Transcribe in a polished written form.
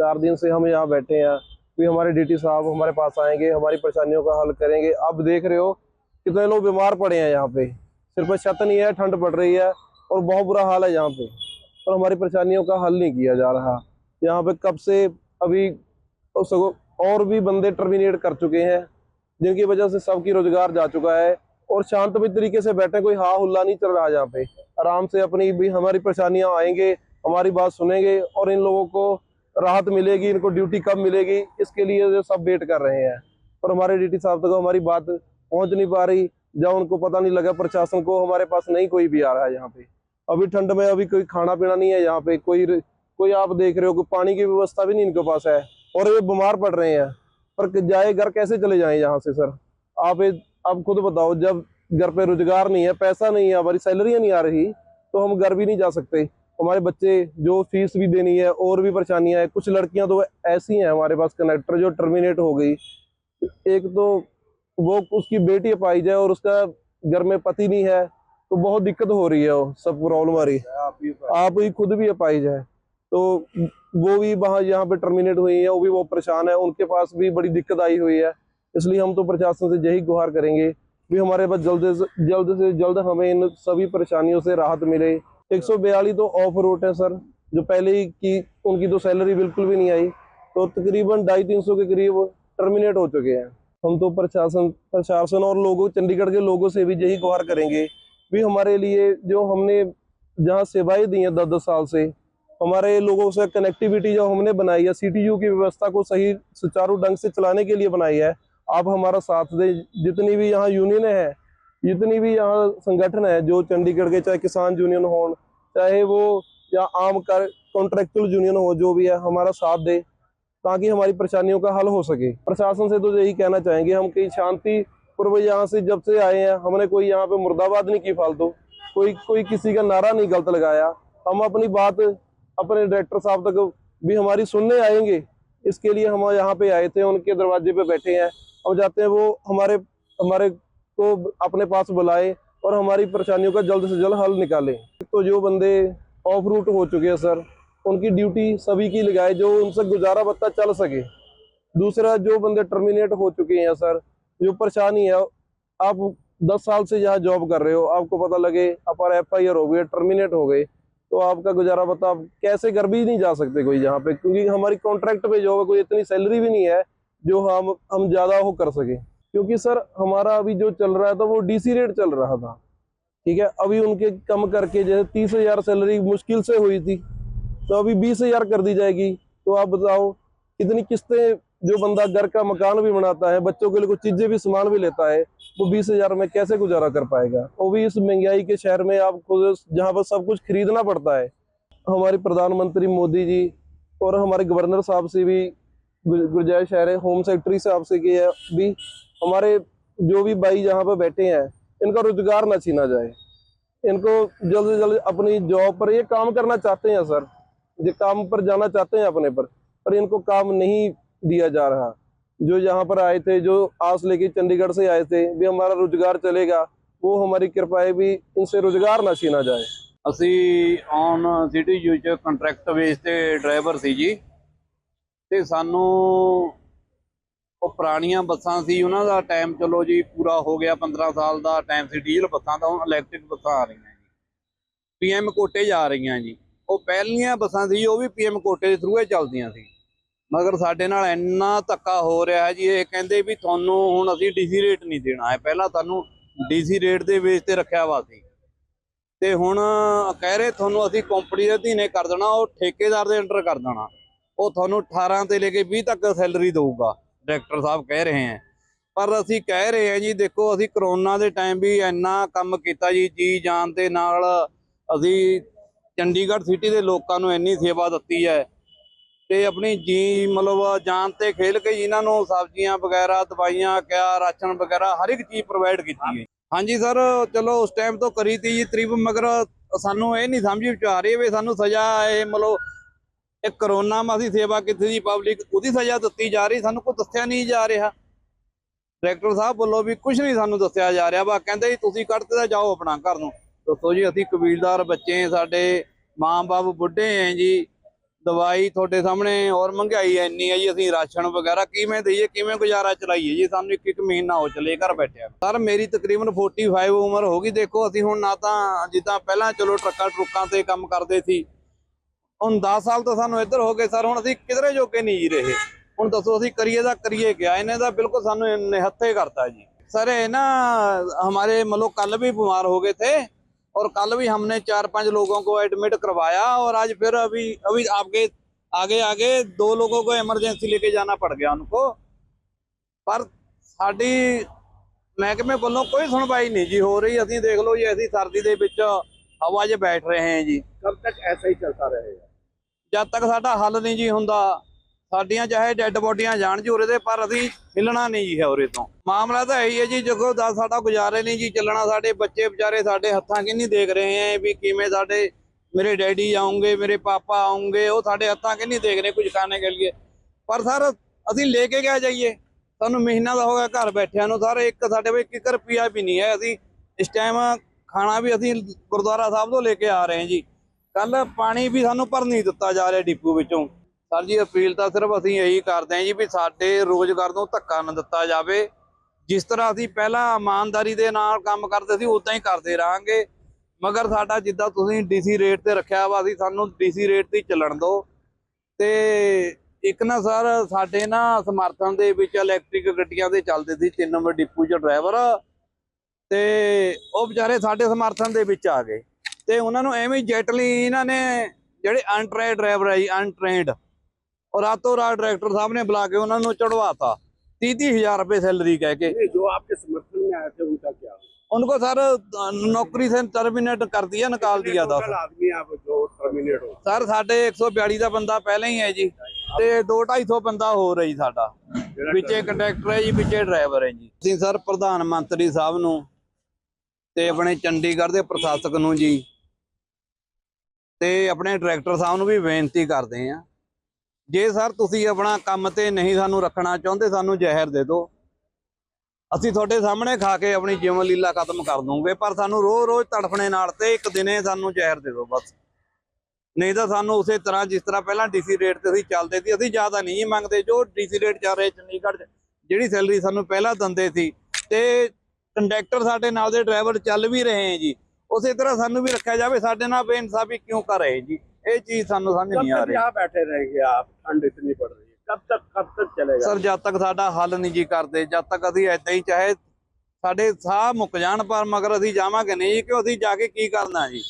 4 दिन से हम यहाँ बैठे हैं, भी हमारे डीटी साहब हमारे पास आएंगे, हमारी परेशानियों का हल करेंगे। अब देख रहे हो कितने लोग बीमार पड़े हैं यहाँ पे, सिर पर छत नहीं है, ठंड पड़ रही है और बहुत बुरा हाल है यहाँ पे, और हमारी परेशानियों का हल नहीं किया जा रहा। यहाँ पे कब से अभी और भी बंदे टर्मिनेट कर चुके हैं, जिनकी वजह से सबकी रोजगार जा चुका है, और शांतमय तरीके से बैठे, कोई हा हुल्ला नहीं चल रहा यहाँ पे। आराम से अपनी भी हमारी परेशानियां आएंगे, हमारी बात सुनेंगे और इन लोगों को राहत मिलेगी, इनको ड्यूटी कब मिलेगी इसके लिए जो सब वेट कर रहे हैं। पर हमारे डीटी साहब तक हमारी बात पहुंच नहीं पा रही, जब उनको पता नहीं लगा प्रशासन को, हमारे पास नहीं कोई भी आ रहा है यहाँ पे। अभी ठंड में अभी कोई खाना पीना नहीं है यहाँ पे, कोई आप देख रहे हो कि पानी की व्यवस्था भी नहीं इनके पास है, और ये बीमार पड़ रहे हैं। पर जाए घर कैसे चले जाएं यहाँ से सर? आप खुद बताओ, जब घर पे रोजगार नहीं है, पैसा नहीं है, हमारी सैलरियां नहीं आ रही, तो हम घर भी नहीं जा सकते। हमारे बच्चे जो फीस भी देनी है, और भी परेशानियां हैं। कुछ लड़कियां तो ऐसी हैं हमारे पास कंडक्टर जो टर्मिनेट हो गई। एक तो वो उसकी बेटी अपाहिज है और उसका घर में पति नहीं है, तो बहुत दिक्कत हो रही है, वो सब प्रॉब्लम आ रही है। आप ही खुद भी अपाहिज है, तो वो भी वहाँ यहाँ पे टर्मिनेट हुई है, वो भी बहुत परेशान है, उनके पास भी बड़ी दिक्कत आई हुई है। इसलिए हम तो प्रशासन से यही गुहार करेंगे भी हमारे पास जल्द से जल्द हमें इन सभी परेशानियों से राहत मिले। 142 तो ऑफ रूट है सर, जो पहले ही की उनकी तो सैलरी बिल्कुल भी नहीं आई, तो तकरीबन 250-300 के करीब टर्मिनेट हो चुके हैं। हम तो प्रशासन और लोगों, चंडीगढ़ के लोगों से भी यही गुहार करेंगे भी हमारे लिए जो हमने जहाँ सेवाएं दी हैं 10-10 साल से, हमारे लोगों से कनेक्टिविटी जो हमने बनाई है, सीटीयू की व्यवस्था को सही सुचारू ढंग से चलाने के लिए बनाई है, आप हमारा साथ दें। जितनी भी यहाँ यूनियन है, जितनी भी यहाँ संगठन है जो चंडीगढ़ के, चाहे किसान यूनियन हो, चाहे वो या आम कॉन्ट्रेक्चुअल यूनियन हो, जो भी है हमारा साथ दे, ताकि हमारी परेशानियों का हल हो सके। प्रशासन से तो यही कहना चाहेंगे, हम कहीं शांति पूर्व यहाँ से जब से आए हैं, हमने कोई यहाँ पे मुर्दाबाद नहीं की फालतू, कोई किसी का नारा नहीं गलत लगाया। हम अपनी बात अपने डायरेक्टर साहब तक भी हमारी सुनने आएंगे, इसके लिए हम यहाँ पे आए थे, उनके दरवाजे पे बैठे हैं। हम चाहते हैं वो हमारे को अपने पास बुलाए और हमारी परेशानियों का जल्द से जल्द हल निकालें। तो जो बंदे ऑफ रूट हो चुके हैं सर, उनकी ड्यूटी सभी की लगाए, जो उनसे गुजारा बत्ता चल सके। दूसरा, जो बंदे टर्मिनेट हो चुके हैं सर, जो परेशानी है, आप 10 साल से यहाँ जॉब कर रहे हो, आपको पता लगे अपर FIR हो गए, टर्मिनेट हो गए, तो आपका गुजारा बता कैसे घर भी नहीं जा सकते कोई यहाँ पे, क्योंकि हमारी कॉन्ट्रैक्ट पे जॉब है, कोई इतनी सैलरी भी नहीं है जो हम ज्यादा हो कर सके। क्योंकि सर हमारा अभी जो चल रहा था वो DC रेट चल रहा था, ठीक है। अभी उनके कम करके जैसे 30,000 सैलरी मुश्किल से हुई थी, तो अभी 20,000 कर दी जाएगी। तो आप बताओ कितनी किस्तें, जो बंदा घर का मकान भी बनाता है, बच्चों के लिए कुछ चीजें भी सामान भी लेता है, वो 20,000 में कैसे गुजारा कर पाएगा? वो भी इस महंगाई के शहर में, आपको जहाँ पर सब कुछ खरीदना पड़ता है। हमारे प्रधानमंत्री मोदी जी और हमारे गवर्नर साहब से भी गुजारिश है, होम सेक्रेटरी साहब से की है भी, हमारे जो भी भाई यहाँ पर बैठे हैं, इनका रोजगार न छीना जाए। इनको जल्द से जल्द अपनी जॉब पर, ये काम करना चाहते हैं सर, ये काम पर जाना चाहते हैं अपने पर इनको काम नहीं दिया जा रहा। जो यहाँ पर आए थे, जो आस लेके चंडीगढ़ से आए थे भी हमारा रोजगार चलेगा, वो हमारी कृपा है भी इनसे रोजगार ना छीना जाए। ਅਸੀਂ ਔਨ CTU ਚ ਕੰਟਰੈਕਟ ਬੇਸ ਤੇ ਡਰਾਈਵਰ ਸੀ ਜੀ, ਤੇ ਸਾਨੂੰ ਉਹ ਪੁਰਾਣੀਆਂ ਬੱਸਾਂ ਸੀ, ਉਹਨਾਂ ਦਾ ਟਾਈਮ ਚਲੋ ਜੀ ਪੂਰਾ ਹੋ ਗਿਆ, 15 ਸਾਲ ਦਾ ਟਾਈਮ ਸੀ ਡੀਜ਼ਲ ਬੱਸਾਂ ਦਾ। ਹੁਣ ਇਲੈਕਟ੍ਰਿਕ ਬੱਸਾਂ ਆ ਰਹੀਆਂ ਜੀ, PM ਕੋਟੇ ਜਾ ਰਹੀਆਂ ਜੀ। ਉਹ ਪਹਿਲੀਆਂ ਬੱਸਾਂ ਸੀ ਉਹ ਵੀ PM ਕੋਟੇ ਦੇ ਥਰੂ ਹੀ ਚੱਲਦੀਆਂ ਸੀ, ਮਗਰ ਸਾਡੇ ਨਾਲ ਇੰਨਾ ਧੱਕਾ ਹੋ ਰਿਹਾ ਜੀ। ਇਹ ਕਹਿੰਦੇ ਵੀ ਤੁਹਾਨੂੰ ਹੁਣ ਅਸੀਂ DC ਰੇਟ ਨਹੀਂ ਦੇਣਾ ਹੈ, ਪਹਿਲਾਂ ਤੁਹਾਨੂੰ DC ਰੇਟ ਦੇ ਬੇਸ ਤੇ ਰੱਖਿਆ ਵਾ ਸੀ, ਤੇ ਹੁਣ ਕਹਿ ਰਹੇ ਤੁਹਾਨੂੰ ਅਸੀਂ ਕੰਪਨੀ ਦੇ ਅਧੀਨੇ ਕਰ ਦੇਣਾ, ਉਹ ਠੇਕੇਦਾਰ ਦੇ ਅੰਡਰ ਕਰ ਦੇਣਾ, ਉਹ ਤੁਹਾਨੂੰ 18 ਤੇ ਲੈ ਕੇ 20 ਤੱਕ ਸੈਲਰੀ ਦਊਗਾ, ਡਾਇਰੈਕਟਰ ਸਾਹਿਬ ਕਹਿ ਰਹੇ ਹੈ। ਪਰ ਅਸੀਂ ਕਹਿ ਰਹੇ ਹਾਂ ਜੀ, ਦੇਖੋ ਅਸੀਂ ਕਰੋਨਾ ਦੇ ਟਾਈਮ ਵੀ ਇੰਨਾ ਕੰਮ ਕੀਤਾ ਜੀ ਜਾਨ ਦੇ ਨਾਲ। ਅਸੀਂ ਚੰਡੀਗੜ੍ਹ ਸਿਟੀ ਦੇ ਲੋਕਾਂ ਨੂੰ ਇੰਨੀ ਸੇਵਾ ਦਿੱਤੀ ਹੈ, ਤੇ ਆਪਣੀ ਮਤਲਬ ਜਾਨ ਤੇ ਖੇਲ ਕੇ ਜਿਨ੍ਹਾਂ ਨੂੰ ਸਬਜ਼ੀਆਂ ਵਗੈਰਾ, ਦਵਾਈਆਂ, ਕਿਆ ਰਾਸ਼ਨ ਵਗੈਰਾ ਹਰ ਇੱਕ ਚੀਜ਼ ਪ੍ਰੋਵਾਈਡ ਕੀਤੀ ਹੈ। ਹਾਂਜੀ ਸਰ, ਚਲੋ ਉਸ ਟਾਈਮ ਤੋਂ ਕਰੀ ਤੀ ਜੀ ਤਰੀਬ, ਮਗਰ ਸਾਨੂੰ ਇਹ ਨਹੀਂ ਸਮਝ ਵਿੱਚ ਆ ਰਹੀ ਵੀ ਸਾਨੂੰ ਸਜ਼ਾ ਇਹ ਮਤਲਬ ਇਹ ਕਰੋਨਾ में ਅਸੀਂ ਸੇਵਾ ਕੀਤੀ ਜੀ, ਪਬਲਿਕ ਉਹਦੀ ਸਜ਼ਾ ਦਿੱਤੀ ਜਾ ਰਹੀ, ਸਾਨੂੰ ਕੋਈ ਦੱਸਿਆ ਨਹੀਂ ਜਾ ਰਿਹਾ। ਡਾਇਰੈਕਟਰ ਸਾਹਿਬ ਵੱਲੋਂ ਵੀ ਕੁਝ ਨਹੀਂ ਸਾਨੂੰ ਦੱਸਿਆ ਜਾ ਰਿਹਾ, ਬਾ ਕਹਿੰਦੇ ਜੀ ਤੁਸੀਂ ਕੱਢਦੇ ਤਾਂ ਜਾਓ ਆਪਣਾ ਘਰ ਨੂੰ। ਦੱਸੋ ਜੀ, ਅਸੀਂ ਕਬੀਲਦਾਰ ਬੱਚੇ, ਸਾਡੇ ਮਾਂ ਬਾਪ ਬੁੱਢੇ हैं जी, ਦਵਾਈ ਤੁਹਾਡੇ ਸਾਹਮਣੇ, ਔਰ ਮਹਿੰਗਾਈ ਇੰਨੀ ਹੈ ਜੀ, ਅਸੀਂ ਰਾਸ਼ਨ ਵਗੈਰਾ ਕਿਵੇਂ ਦਈਏ, ਕਿਵੇਂ ਗੁਜ਼ਾਰਾ ਚਲਾਈਏ ਜੀ। ਸਾਨੂੰ ਇੱਕ ਮਹੀਨਾ ਹੋ ਚੱਲੇ ਘਰ ਬੈਠਿਆ। ਸਰ ਮੇਰੀ ਤਕਰੀਬਨ 45 ਉਮਰ ਹੋ ਗਈ। ਦੇਖੋ ਅਸੀਂ ਹੁਣ ਨਾ ਤਾਂ ਜਿੱਦਾਂ ਪਹਿਲਾਂ ਚਲੋ ਟਰੱਕਾਂ ਤੇ ਕੰਮ ਕਰਦੇ ਸੀ, ਹੁਣ 10 ਸਾਲ ਤੋਂ ਸਾਨੂੰ ਇੱਧਰ ਹੋ ਗਏ ਸਰ। ਹੁਣ ਅਸੀਂ ਕਿਧਰੇ ਜੋਗੇ ਨਹੀਂ ਜੀ ਰਹੇ। ਹੁਣ ਦੱਸੋ ਅਸੀਂ ਕਰੀਏ ਤਾਂ ਕਰੀਏ ਕਿਆ। ਇਹਨੇ ਤਾਂ ਬਿਲਕੁਲ ਸਾਨੂੰ ਨਿਹੱਥੇ ਕਰਤਾ जी। सर ये ना हमारे मतलब कल भी बीमार हो गए थे, और कल भी हमने 4-5 लोगों को एडमिट करवाया, और आज फिर अभी आपके आगे आगे 2 लोगों को इमरजेंसी लेके जाना पड़ गया उनको। पर साडी महकमे वालों कोई सुनवाई नहीं जी हो रही। असीं देख लो जी, ऐसी सर्दी दे विच हवा 'च बैठ रहे हैं जी। कब तक ऐसा ही चलता रहेगा? जब तक साडा हल नहीं जी हुंदा, ਸਾਡੀਆਂ ਚਾਹੇ ਡੈੱਡ ਬੋਡੀਆਂ ਜਾਣ ਜੀ ਉਰੇ ਦੇ, ਪਰ ਅਸੀਂ ਹਿੱਲਣਾ ਨਹੀਂ ਜੀ ਹੈ ਉਰੇ ਤੋਂ। ਮਾਮਲਾ ਤਾਂ ਇਹੀ ਹੈ ਜੀ, ਜਦੋਂ ਦਾ ਸਾਡਾ ਗੁਜ਼ਾਰੇ ਨਹੀਂ ਜੀ ਚੱਲਣਾ। ਸਾਡੇ ਬੱਚੇ ਵਿਚਾਰੇ ਸਾਡੇ ਹੱਥਾਂ ਕਿ ਨਹੀਂ ਦੇਖ ਰਹੇ ਹੈ ਵੀ ਕਿਵੇਂ ਸਾਡੇ ਮੇਰੇ ਡੈਡੀ ਆਉਂਗੇ, ਮੇਰੇ ਪਾਪਾ ਆਉਂਗੇ, ਉਹ ਸਾਡੇ ਹੱਥਾਂ ਕਿ ਨਹੀਂ ਦੇਖ ਰਹੇ ਕੁਝ ਖਾਣੇ ਕੇ लिए। ਪਰ ਸਰ ਅਸੀਂ ਲੈ ਕੇ ਕਿਆ ਜਾਈਏ? ਸਾਨੂੰ ਮਹੀਨਾ ਦਾ ਹੋ ਗਿਆ ਘਰ ਬੈਠਿਆਂ ਨੂੰ ਸਰ। ਇੱਕ ਸਾਡੇ ਕੋਲ 1 ਰੁਪਿਆ ਵੀ ਨਹੀਂ ਹੈ। ਅਸੀਂ ਇਸ ਟਾਈਮ ਖਾਣਾ ਵੀ ਅਸੀਂ ਗੁਰਦੁਆਰਾ ਸਾਹਿਬ ਤੋਂ ਲੈ ਕੇ ਆ ਰਹੇ ਹਾਂ ਜੀ। ਕੱਲ ਪਾਣੀ ਵੀ ਸਾਨੂੰ ਭਰ ਨਹੀਂ ਦਿੱਤਾ ਜਾ ਰਿਹਾ ਡਿਪੂ ਵਿੱਚੋਂ। ਸਰ ਜੀ ਅਪੀਲ ਤਾਂ ਸਿਰਫ ਅਸੀਂ ਇਹੀ ਕਰਦੇ ਹਾਂ ਜੀ ਵੀ ਸਾਡੇ ਰੋਜ਼ਗਾਰ ਨੂੰ ਧੱਕਾ ਨਾ ਦਿੱਤਾ ਜਾਵੇ। ਜਿਸ ਤਰ੍ਹਾਂ ਅਸੀਂ ਪਹਿਲਾਂ ਇਮਾਨਦਾਰੀ ਦੇ ਨਾਲ ਕੰਮ ਕਰਦੇ ਸੀ ਉਦਾਂ ਹੀ ਕਰਦੇ ਰਹਾਂਗੇ। ਮਗਰ ਸਾਡਾ ਜਿੱਦਾਂ ਤੁਸੀਂ ਡੀਸੀ ਰੇਟ ਤੇ ਰੱਖਿਆ ਵਾ, ਅਸੀਂ ਸਾਨੂੰ ਡੀਸੀ ਰੇਟ ਤੇ ਚੱਲਣ ਦਿਓ। ਤੇ ਇੱਕ ਨਾ ਸਰ ਸਾਡੇ ਨਾ ਸਮਰਥਨ ਦੇ ਵਿੱਚ ਇਲੈਕਟ੍ਰਿਕ ਗੱਡੀਆਂ ਤੇ ਚੱਲਦੇ ਸੀ 3 ਨੰਬਰ ਡਿਪੂ 'ਚ ਡਰਾਈਵਰ, ਤੇ ਉਹ ਵਿਚਾਰੇ ਸਾਡੇ ਸਮਰਥਨ ਦੇ ਵਿੱਚ ਆ ਗਏ। ਤੇ ਉਹਨਾਂ ਨੂੰ ਐਵੇਂ ਜੈਟਲੀ ਇਹਨਾਂ ਨੇ ਜਿਹੜੇ ਅਨਟ੍ਰੇਨਡ ਡਰਾਈਵਰ ਹੈ ਜੀ, ਅਨਟ੍ਰੇਨਡ, और रातों रात डायरेक्टर साहब ने बुला के उन्होंने चढ़वाता 30-30 रुपए सैलरी कह के। जो आपके समर्थन में आए थे उनका क्या? उनको सर नौकरी से टर्मिनेट कर दिया, निकाल दिया था। आदमी आप जो टर्मिनेट हो सर साढ़े 142 का बंदा पहले ही है जी, ते 200-250 बंदा हो रही साडा। पिछे कंडक्टर है जी, पिछे ड्राइवर है जी। ਅਸੀਂ ਸਰ ਪ੍ਰਧਾਨ ਮੰਤਰੀ ਸਾਹਿਬ ਨੂੰ ਤੇ ਆਪਣੇ ਚੰਡੀਗੜ੍ਹ ਦੇ ਪ੍ਰਸ਼ਾਸਕ ਨੂੰ ਜੀ ਤੇ ਆਪਣੇ ਡਾਇਰੈਕਟਰ ਸਾਹਿਬ ਨੂੰ ਵੀ ਬੇਨਤੀ ਕਰਦੇ ਹਾਂ, ਜੇ ਸਰ ਤੁਸੀਂ ਆਪਣਾ ਕੰਮ ਤੇ ਨਹੀਂ ਸਾਨੂੰ ਰੱਖਣਾ ਚਾਹੁੰਦੇ, ਸਾਨੂੰ ਜ਼ਹਿਰ ਦੇ ਦਿਓ। ਅਸੀਂ ਤੁਹਾਡੇ ਸਾਹਮਣੇ ਖਾ ਕੇ ਆਪਣੀ ਜੀਵਨ ਲੀਲਾ ਖਤਮ ਕਰ ਦੂੰਗੇ, ਪਰ ਸਾਨੂੰ ਰੋਜ਼ ਤੜਫਣੇ ਨਾਲ ਤੇ ਇੱਕ ਦਿਨੇ ਸਾਨੂੰ ਜ਼ਹਿਰ ਦੇ ਦਿਓ ਬਸ। ਨਹੀਂ ਤਾਂ ਸਾਨੂੰ ਉਸੇ ਤਰ੍ਹਾਂ ਜਿਸ ਤਰ੍ਹਾਂ ਪਹਿਲਾਂ ਡੀਸੀ ਰੇਟ ਤੇ ਅਸੀਂ ਚੱਲਦੇ ਸੀ, ਅਸੀਂ ਜ਼ਿਆਦਾ ਨਹੀਂ ਮੰਗਦੇ। ਜੋ ਡੀਸੀ ਰੇਟ ਚੱਲ ਰਿਹਾ ਚੰਡੀਗੜ੍ਹ 'ਚ, ਜਿਹੜੀ ਸੈਲਰੀ ਸਾਨੂੰ ਪਹਿਲਾਂ ਦਿੰਦੇ ਸੀ, ਤੇ ਕੰਡਕਟਰ ਸਾਡੇ ਨਾਲ ਦੇ ਡਰਾਈਵਰ ਚੱਲ ਵੀ ਰਹੇ ਹੈ ਜੀ, ਉਸੇ ਤਰ੍ਹਾਂ ਸਾਨੂੰ ਵੀ ਰੱਖਿਆ ਜਾਵੇ। ਸਾਡੇ ਨਾਲ ਬੇਇਨਸਾਫੀ ਕਿਉਂ ਕਰ ਰਹੇ ਜੀ? ਇਹ ਚੀਜ਼ ਸਾਨੂੰ ਸਮਝ ਨਹੀਂ ਆ ਰਹੀ। यहाँ बैठे रहेंगे आप? ठंड इतनी पड़ रही है, कब तक चलेगा? ਸਰ ਜਦ ਤੱਕ ਸਾਡਾ ਹੱਲ ਨਹੀਂ ਜੀ ਕਰਦੇ, ਜਦ ਤੱਕ ਅਸੀਂ ਏਦਾਂ ਹੀ ਚਾਹੇ ਸਾਡੇ ਸਾਹ ਮੁੱਕ ਜਾਣ, ਪਰ ਮਗਰ ਅਸੀਂ ਜਾਵਾਂਗੇ ਨਹੀਂ, ਕਿਉਂ ਅਸੀਂ ਜਾ ਕੇ ਕੀ ਕਰਨਾ ਜੀ।